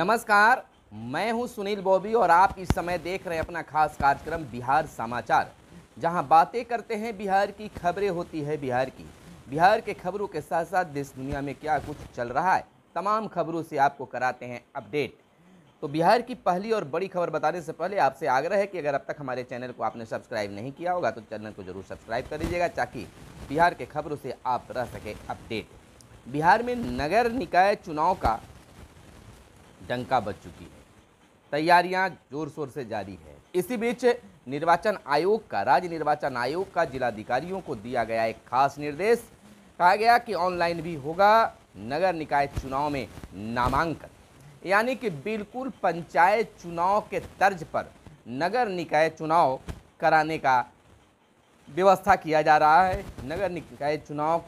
नमस्कार, मैं हूं सुनील बॉबी और आप इस समय देख रहे हैं अपना खास कार्यक्रम बिहार समाचार, जहां बातें करते हैं बिहार की, खबरें होती है बिहार की। बिहार के खबरों के साथ साथ देश दुनिया में क्या कुछ चल रहा है, तमाम खबरों से आपको कराते हैं अपडेट। तो बिहार की पहली और बड़ी खबर बताने से पहले आपसे आग्रह है कि अगर अब तक हमारे चैनल को आपने सब्सक्राइब नहीं किया होगा तो चैनल को जरूर सब्सक्राइब कर लीजिएगा, ताकि बिहार के खबरों से आप रह सके अपडेट। बिहार में नगर निकाय चुनाव का डंका बज चुकी है, तैयारियां जोर शोर से जारी है। इसी बीच राज्य निर्वाचन आयोग का जिलाधिकारियों को दिया गया एक खास निर्देश। कहा गया कि ऑनलाइन भी होगा नगर निकाय चुनाव में नामांकन, यानी कि बिल्कुल पंचायत चुनाव के तर्ज पर नगर निकाय चुनाव कराने का व्यवस्था किया जा रहा है। नगर निकाय चुनाव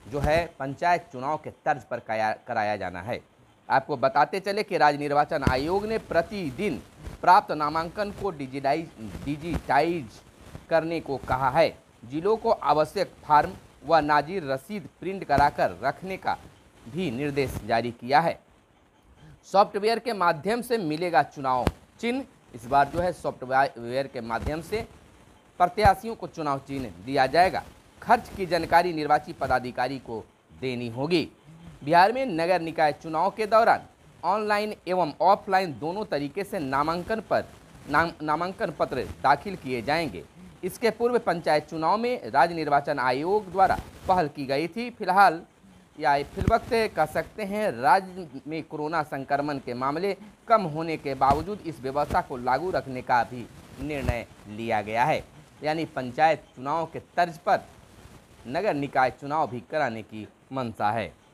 जो है पंचायत चुनाव के तर्ज पर कराया जाना है। आपको बताते चले कि राज्य निर्वाचन आयोग ने प्रतिदिन प्राप्त नामांकन को डिजिटाइज करने को कहा है। जिलों को आवश्यक फार्म व नाजिर रसीद प्रिंट कराकर रखने का भी निर्देश जारी किया है। सॉफ्टवेयर के माध्यम से मिलेगा चुनाव चिन्ह। इस बार जो है सॉफ्टवेयर के माध्यम से प्रत्याशियों को चुनाव चिन्ह दिया जाएगा। खर्च की जानकारी निर्वाची पदाधिकारी को देनी होगी। बिहार में नगर निकाय चुनाव के दौरान ऑनलाइन एवं ऑफलाइन दोनों तरीके से नामांकन पत्र दाखिल किए जाएंगे। इसके पूर्व पंचायत चुनाव में राज्य निर्वाचन आयोग द्वारा पहल की गई थी। फिलहाल या फिलवक्त कह सकते हैं, राज्य में कोरोना संक्रमण के मामले कम होने के बावजूद इस व्यवस्था को लागू रखने का भी निर्णय लिया गया है, यानी पंचायत चुनाव के तर्ज पर नगर निकाय चुनाव भी कराने की मंशा है।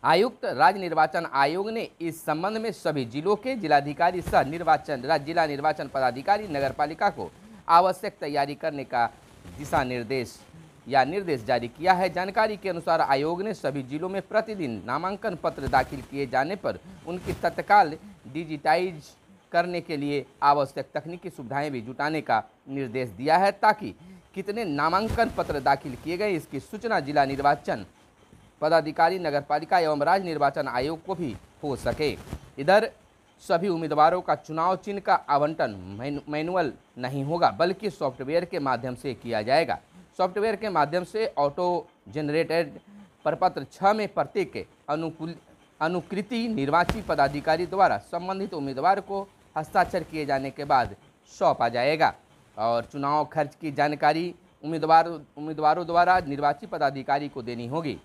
आयुक्त राज्य निर्वाचन आयोग ने इस संबंध में सभी जिलों के जिलाधिकारी सह जिला निर्वाचन पदाधिकारी नगरपालिका को आवश्यक तैयारी करने का निर्देश जारी किया है। जानकारी के अनुसार आयोग ने सभी जिलों में प्रतिदिन नामांकन पत्र दाखिल किए जाने पर उनकी तत्काल डिजिटाइज करने के लिए आवश्यक तकनीकी सुविधाएं भी जुटाने का निर्देश दिया है, ताकि कितने नामांकन पत्र दाखिल किए गए इसकी सूचना जिला निर्वाचन पदाधिकारी नगरपालिका एवं राज्य निर्वाचन आयोग को भी हो सके। इधर सभी उम्मीदवारों का चुनाव चिन्ह का आवंटन मैनुअल नहीं होगा, बल्कि सॉफ्टवेयर के माध्यम से किया जाएगा। सॉफ्टवेयर के माध्यम से ऑटो जनरेटेड प्रपत्र 6 में प्रत्येक अनुकृति निर्वाची पदाधिकारी द्वारा संबंधित उम्मीदवार को हस्ताक्षर किए जाने के बाद सौंपा जाएगा और चुनाव खर्च की जानकारी उम्मीदवारों द्वारा निर्वाची पदाधिकारी को देनी होगी।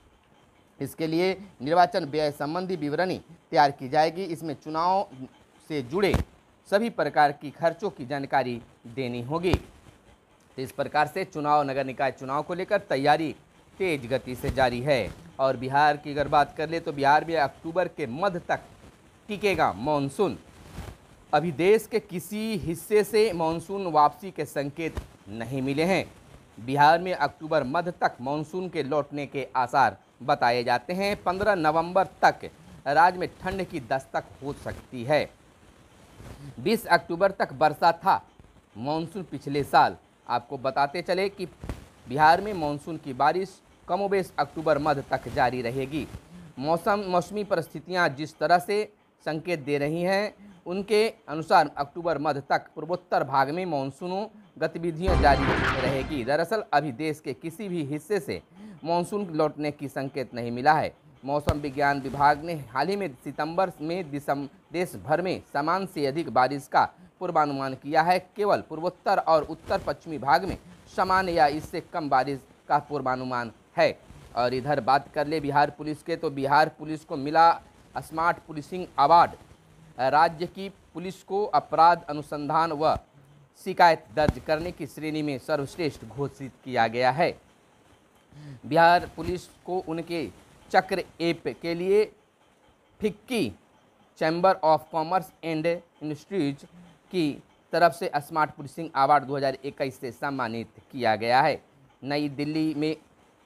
इसके लिए निर्वाचन व्यय संबंधी विवरणी तैयार की जाएगी। इसमें चुनाव से जुड़े सभी प्रकार की खर्चों की जानकारी देनी होगी। तो इस प्रकार से नगर निकाय चुनाव को लेकर तैयारी तेज गति से जारी है। और बिहार की अगर बात कर ले तो बिहार में अक्टूबर के मध्य तक टिकेगा मानसून। अभी देश के किसी हिस्से से मानसून वापसी के संकेत नहीं मिले हैं। बिहार में अक्टूबर मध्य तक मानसून के लौटने के आसार बताए जाते हैं। 15 नवंबर तक राज्य में ठंड की दस्तक हो सकती है। 20 अक्टूबर तक बरसा था मानसून पिछले साल। आपको बताते चले कि बिहार में मानसून की बारिश कमोबेश अक्टूबर मध्य तक जारी रहेगी। मौसमी परिस्थितियां जिस तरह से संकेत दे रही हैं, उनके अनुसार अक्टूबर मध्य तक पूर्वोत्तर भाग में मानसून गतिविधियां जारी रहेगी। दरअसल अभी देश के किसी भी हिस्से से मानसून लौटने की संकेत नहीं मिला है। मौसम विज्ञान विभाग ने हाल ही में सितंबर में देश भर में सामान्य से अधिक बारिश का पूर्वानुमान किया है। केवल पूर्वोत्तर और उत्तर पश्चिमी भाग में सामान्य या इससे कम बारिश का पूर्वानुमान है। और इधर बात कर ले बिहार पुलिस के, तो बिहार पुलिस को मिला स्मार्ट पुलिसिंग अवार्ड। राज्य की पुलिस को अपराध अनुसंधान व शिकायत दर्ज करने की श्रेणी में सर्वश्रेष्ठ घोषित किया गया है। बिहार पुलिस को उनके चक्र ऐप के लिए FICCI chamber of commerce and industries की तरफ से स्मार्ट पुलिसिंग अवार्ड 2021 से सम्मानित किया गया है। नई दिल्ली में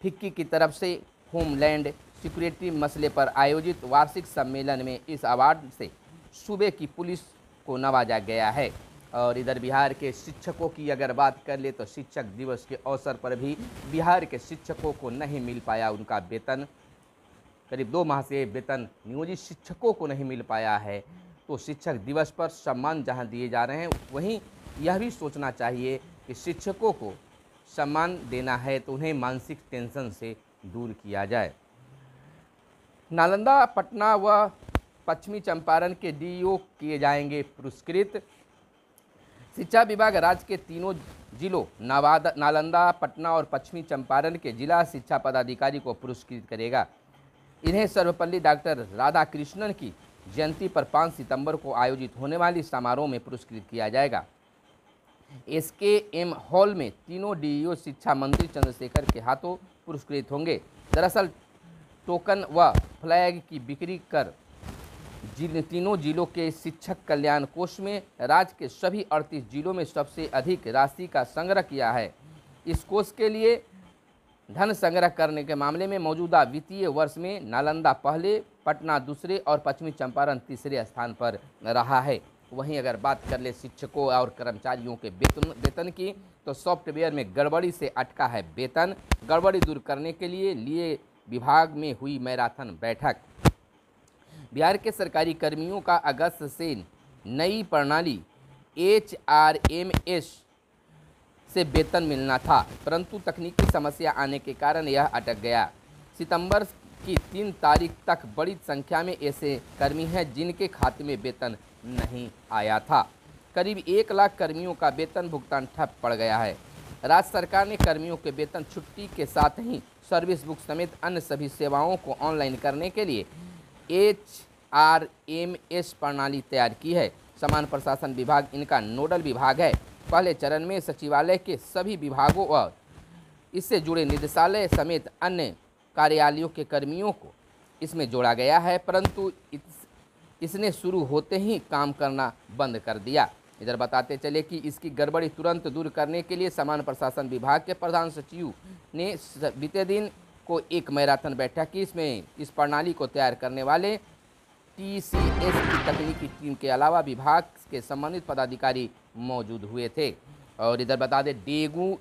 फिक्की की तरफ से होमलैंड सिक्योरिटी मसले पर आयोजित वार्षिक सम्मेलन में इस अवार्ड से सूबे की पुलिस को नवाजा गया है। और इधर बिहार के शिक्षकों की अगर बात कर ले तो शिक्षक दिवस के अवसर पर भी बिहार के शिक्षकों को नहीं मिल पाया उनका वेतन। करीब 2 माह से वेतन नियोजित शिक्षकों को नहीं मिल पाया है। तो शिक्षक दिवस पर सम्मान जहां दिए जा रहे हैं, वहीं यह भी सोचना चाहिए कि शिक्षकों को सम्मान देना है तो उन्हें मानसिक टेंशन से दूर किया जाए। नालंदा, पटना व पश्चिमी चंपारण के डीईओ किए जाएंगे पुरस्कृत। शिक्षा विभाग राज्य के तीनों जिलों नालंदा, पटना और पश्चिमी चंपारण के जिला शिक्षा पदाधिकारी को पुरस्कृत करेगा। इन्हें सर्वपल्ली डॉक्टर राधाकृष्णन की जयंती पर 5 सितंबर को आयोजित होने वाली समारोह में पुरस्कृत किया जाएगा। SKM हॉल में तीनों डीईओ शिक्षा मंत्री चंद्रशेखर के हाथों पुरस्कृत होंगे। दरअसल टोकन व फ्लैग की बिक्री कर तीनों जिलों के शिक्षक कल्याण कोष में राज्य के सभी 38 जिलों में सबसे अधिक राशि का संग्रह किया है। इस कोष के लिए धन संग्रह करने के मामले में मौजूदा वित्तीय वर्ष में नालंदा पहले, पटना दूसरे और पश्चिमी चंपारण तीसरे स्थान पर रहा है। वहीं अगर बात कर ले शिक्षकों और कर्मचारियों के वेतन की, तो सॉफ्टवेयर में गड़बड़ी से अटका है वेतन। गड़बड़ी दूर करने के लिए विभाग में हुई मैराथन बैठक। बिहार के सरकारी कर्मियों का अगस्त से नई प्रणाली HRMS से वेतन मिलना था, परंतु तकनीकी समस्या आने के कारण यह अटक गया। सितंबर की 3 तारीख तक बड़ी संख्या में ऐसे कर्मी हैं जिनके खाते में वेतन नहीं आया था। करीब 1 लाख कर्मियों का वेतन भुगतान ठप पड़ गया है। राज्य सरकार ने कर्मियों के वेतन छुट्टी के साथ ही सर्विस बुक समेत अन्य सभी सेवाओं को ऑनलाइन करने के लिए HRMS प्रणाली तैयार की है। समान प्रशासन विभाग इनका नोडल विभाग है। पहले चरण में सचिवालय के सभी विभागों और इससे जुड़े निदेशालय समेत अन्य कार्यालयों के कर्मियों को इसमें जोड़ा गया है, परंतु इसने शुरू होते ही काम करना बंद कर दिया। इधर बताते चले कि इसकी गड़बड़ी तुरंत दूर करने के लिए समान प्रशासन विभाग के प्रधान सचिव ने बीते दिन को एक मैराथन बैठक की। इसमें इस प्रणाली को तैयार करने वाले TCS की तकनीकी टीम के अलावा विभाग के संबंधित पदाधिकारी मौजूद हुए थे। और इधर बता दें,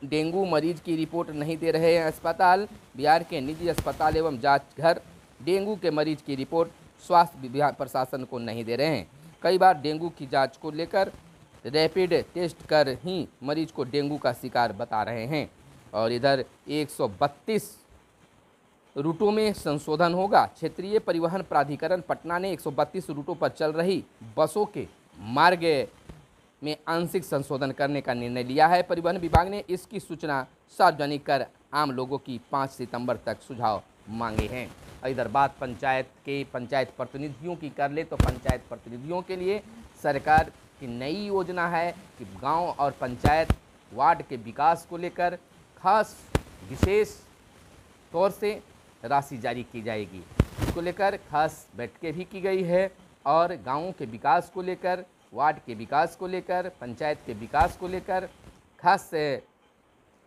डेंगू मरीज की रिपोर्ट नहीं दे रहे हैं अस्पताल। बिहार के निजी अस्पताल एवं जांच घर डेंगू के मरीज की रिपोर्ट स्वास्थ्य विभाग प्रशासन को नहीं दे रहे हैं। कई बार डेंगू की जांच को लेकर रैपिड टेस्ट कर ही मरीज को डेंगू का शिकार बता रहे हैं। और इधर 132 रूटों में संशोधन होगा। क्षेत्रीय परिवहन प्राधिकरण पटना ने 132 रूटों पर चल रही बसों के मार्ग में आंशिक संशोधन करने का निर्णय लिया है। परिवहन विभाग ने इसकी सूचना सार्वजनिक कर आम लोगों की 5 सितंबर तक सुझाव मांगे हैं। इधर बात पंचायत प्रतिनिधियों की कर ले तो पंचायत प्रतिनिधियों के लिए सरकार की नई योजना है कि गांव और पंचायत वार्ड के विकास को लेकर खास विशेष तौर से राशि जारी की जाएगी। इसको लेकर खास बैठकें भी की गई है और गांवों के विकास को लेकर, वार्ड के विकास को लेकर, पंचायत के विकास को लेकर खास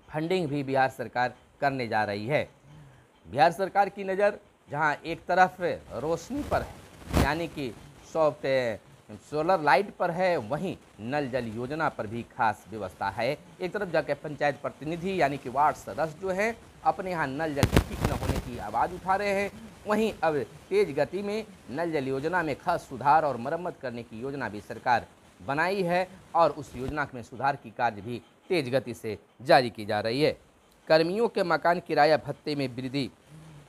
फंडिंग भी बिहार सरकार करने जा रही है। बिहार सरकार की नज़र जहां एक तरफ रोशनी पर है, यानी कि सोलर लाइट पर है, वहीं नल जल योजना पर भी खास व्यवस्था है। एक तरफ जाकर पंचायत प्रतिनिधि यानी कि वार्ड सदस्य जो हैं अपने यहाँ नल जल ठीक न होने की आवाज़ उठा रहे हैं, वहीं अब तेज गति में नल जल योजना में खास सुधार और मरम्मत करने की योजना भी सरकार बनाई है और उस योजना में सुधार की कार्य भी तेज गति से जारी की जा रही है। कर्मियों के मकान किराया भत्ते में वृद्धि।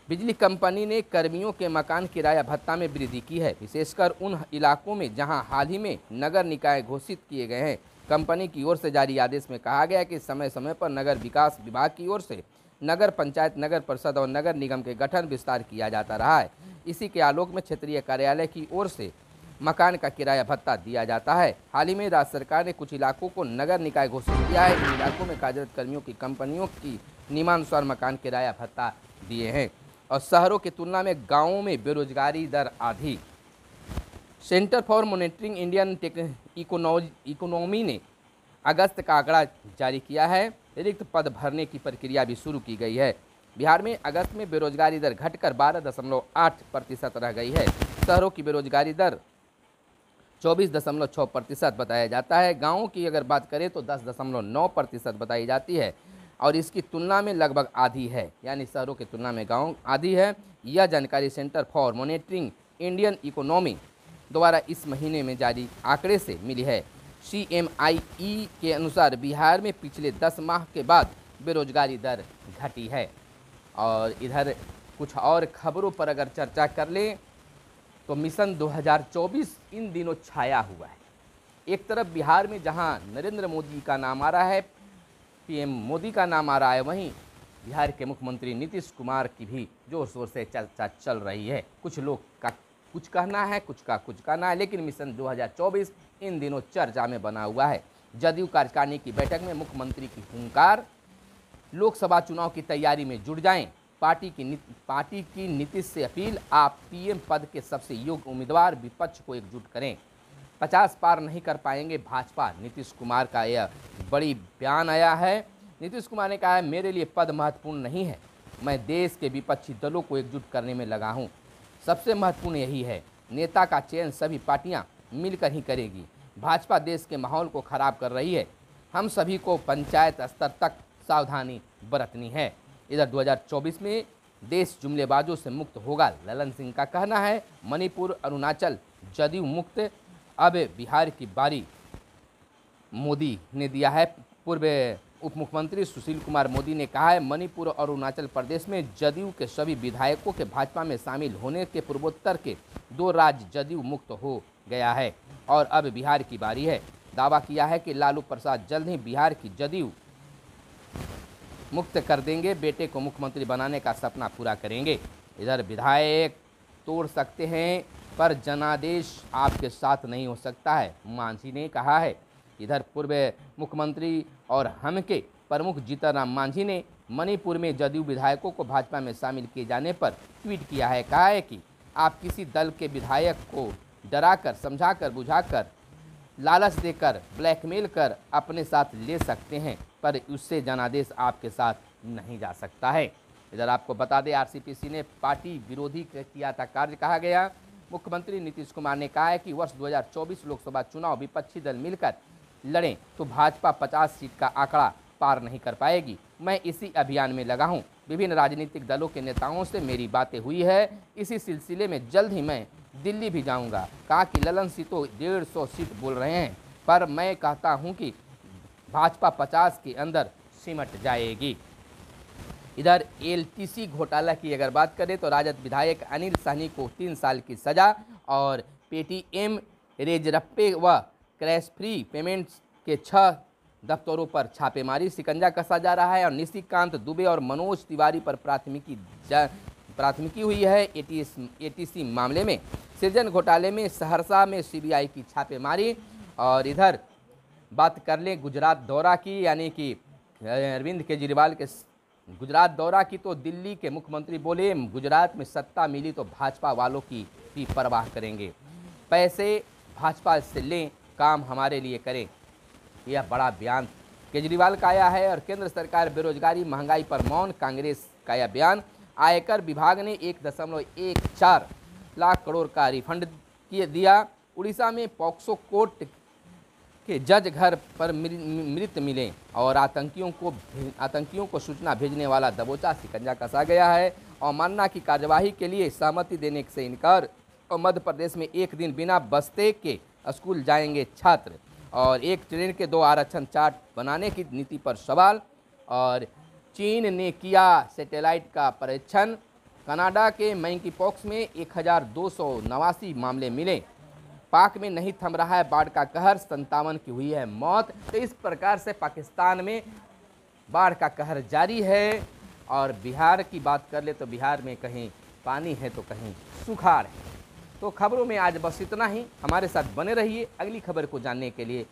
बिजली कंपनी ने कर्मियों के मकान किराया भत्ता में वृद्धि की है, विशेषकर उन इलाकों में जहां हाल ही में नगर निकाय घोषित किए गए हैं। कंपनी की ओर से जारी आदेश में कहा गया कि समय समय पर नगर विकास विभाग की ओर से नगर पंचायत, नगर परिषद और नगर निगम के गठन विस्तार किया जाता रहा है। इसी के आलोक में क्षेत्रीय कार्यालय की ओर से मकान का किराया भत्ता दिया जाता है। हाल ही में राज्य सरकार ने कुछ इलाकों को नगर निकाय घोषित किया है। इन इलाकों में कार्यरत कर्मियों की कंपनियों की नियमानुसार मकान किराया भत्ता दिए हैं और शहरों की तुलना में गाँवों में बेरोजगारी दर अधिक। Centre for monitoring Indian economy ने अगस्त का आंकड़ा जारी किया है। रिक्त पद भरने की प्रक्रिया भी शुरू की गई है। बिहार में अगस्त में बेरोजगारी दर घटकर 12.8% रह गई है। शहरों की बेरोजगारी दर 24.6% बताया जाता है। गाँवों की अगर बात करें तो 10.9% बताई जाती है। और इसकी तुलना में लगभग आधी है, यानी शहरों की तुलना में गांव आधी है। यह जानकारी centre for monitoring Indian economy द्वारा इस महीने में जारी आंकड़े से मिली है। CMIE के अनुसार बिहार में पिछले 10 माह के बाद बेरोजगारी दर घटी है। और इधर कुछ और खबरों पर अगर चर्चा कर लें तो मिशन 2024 इन दिनों छाया हुआ है। एक तरफ बिहार में जहां नरेंद्र मोदी का नाम आ रहा है, PM मोदी का नाम आ रहा है, वहीं बिहार के मुख्यमंत्री नीतीश कुमार की भी जोर शोर से चर्चा चल रही है। कुछ लोग का कुछ कहना है, कुछ का कुछ कहना है, लेकिन मिशन 2024 इन दिनों चर्चा में बना हुआ है। जदयू कार्यकारिणी की बैठक में मुख्यमंत्री की हुंकार, लोकसभा चुनाव की तैयारी में जुट जाएं। पार्टी की नीतीश से अपील, आप PM पद के सबसे योग्य उम्मीदवार, विपक्ष को एकजुट करें। 50 पार नहीं कर पाएंगे भाजपा, नीतीश कुमार का यह बड़ी बयान आया है। नीतीश कुमार ने कहा है, मेरे लिए पद महत्वपूर्ण नहीं है, मैं देश के विपक्षी दलों को एकजुट करने में लगा हूं। सबसे महत्वपूर्ण यही है, नेता का चयन सभी पार्टियां मिलकर ही करेगी। भाजपा देश के माहौल को खराब कर रही है, हम सभी को पंचायत स्तर तक सावधानी बरतनी है। इधर 2024 में देश जुमलेबाजों से मुक्त होगा, ललन सिंह का कहना है। मणिपुर अरुणाचल जदयू मुक्त, अब बिहार की बारी, मोदी ने दिया है। पूर्व उप मुख्यमंत्री सुशील कुमार मोदी ने कहा है, मणिपुर और अरुणाचल प्रदेश में जदयू के सभी विधायकों के भाजपा में शामिल होने के पूर्वोत्तर के 2 राज्य जदयू मुक्त हो गया है और अब बिहार की बारी है। दावा किया है कि लालू प्रसाद जल्द ही बिहार की जदयू मुक्त कर देंगे, बेटे को मुख्यमंत्री बनाने का सपना पूरा करेंगे। इधर विधायक तोड़ सकते हैं पर जनादेश आपके साथ नहीं हो सकता है, मांझी ने कहा है। इधर पूर्व मुख्यमंत्री और हम के प्रमुख जीतन राम मांझी ने मणिपुर में जदयू विधायकों को भाजपा में शामिल किए जाने पर ट्वीट किया है। कहा है कि आप किसी दल के विधायक को डराकर, समझाकर, बुझाकर, लालच देकर, ब्लैकमेल कर अपने साथ ले सकते हैं, पर उससे जनादेश आपके साथ नहीं जा सकता है। इधर आपको बता दें, RCPC ने पार्टी विरोधी किया था कार्य, कहा गया। मुख्यमंत्री नीतीश कुमार ने कहा है कि वर्ष 2024 लोकसभा चुनाव विपक्षी दल मिलकर लड़ें तो भाजपा 50 सीट का आंकड़ा पार नहीं कर पाएगी। मैं इसी अभियान में लगा हूं, विभिन्न राजनीतिक दलों के नेताओं से मेरी बातें हुई है, इसी सिलसिले में जल्द ही मैं दिल्ली भी जाऊंगा। कहा कि ललन सिंह तो 150 सीट बोल रहे हैं, पर मैं कहता हूं कि भाजपा 50 के अंदर सिमट जाएगी। इधर LTC घोटाला की अगर बात करें तो राजद विधायक अनिल सहनी को 3 साल की सजा और पेटीएम, रेजरप्पे व क्रैश फ्री पेमेंट्स के 6 दफ्तरों पर छापेमारी, शिकंजा कसा जा रहा है और निशिकांत दुबे और मनोज तिवारी पर प्राथमिकी हुई है। ATC मामले में सृजन घोटाले में सहरसा में CBI की छापेमारी। और इधर बात कर लें गुजरात दौरा की, यानी कि अरविंद केजरीवाल के गुजरात दौरा की, तो दिल्ली के मुख्यमंत्री बोले, गुजरात में सत्ता मिली तो भाजपा वालों की भी परवाह करेंगे, पैसे भाजपा से लें, काम हमारे लिए करें। यह बड़ा बयान केजरीवाल का आया है। और केंद्र सरकार बेरोजगारी, महंगाई पर मौन, कांग्रेस का यह बयान। आयकर विभाग ने 1.14 लाख करोड़ का रिफंड दिया। उड़ीसा में पॉक्सो कोर्ट के जज घर पर मृत मिले और आतंकियों को सूचना भेजने वाला दबोचा, शिकंजा कसा गया है। अवमानना की कार्यवाही के लिए सहमति देने से इनकार। और मध्य प्रदेश में 1 दिन बिना बस्ते के स्कूल जाएंगे छात्र। और 1 ट्रेन के 2 आरक्षण चार्ट बनाने की नीति पर सवाल। और चीन ने किया सैटेलाइट का परीक्षण। कनाडा के मैंकीपॉक्स में 1289 मामले मिले। पाक में नहीं थम रहा है बाढ़ का कहर, 57 की हुई है मौत। तो इस प्रकार से पाकिस्तान में बाढ़ का कहर जारी है। और बिहार की बात कर ले तो बिहार में कहीं पानी है तो कहीं सुखाड़ है। तो खबरों में आज बस इतना ही। हमारे साथ बने रहिए अगली खबर को जानने के लिए।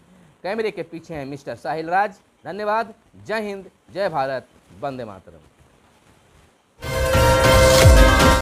कैमरे के पीछे हैं मिस्टर साहिल राज। धन्यवाद। जय हिंद, जय भारत, वंदे मातरम।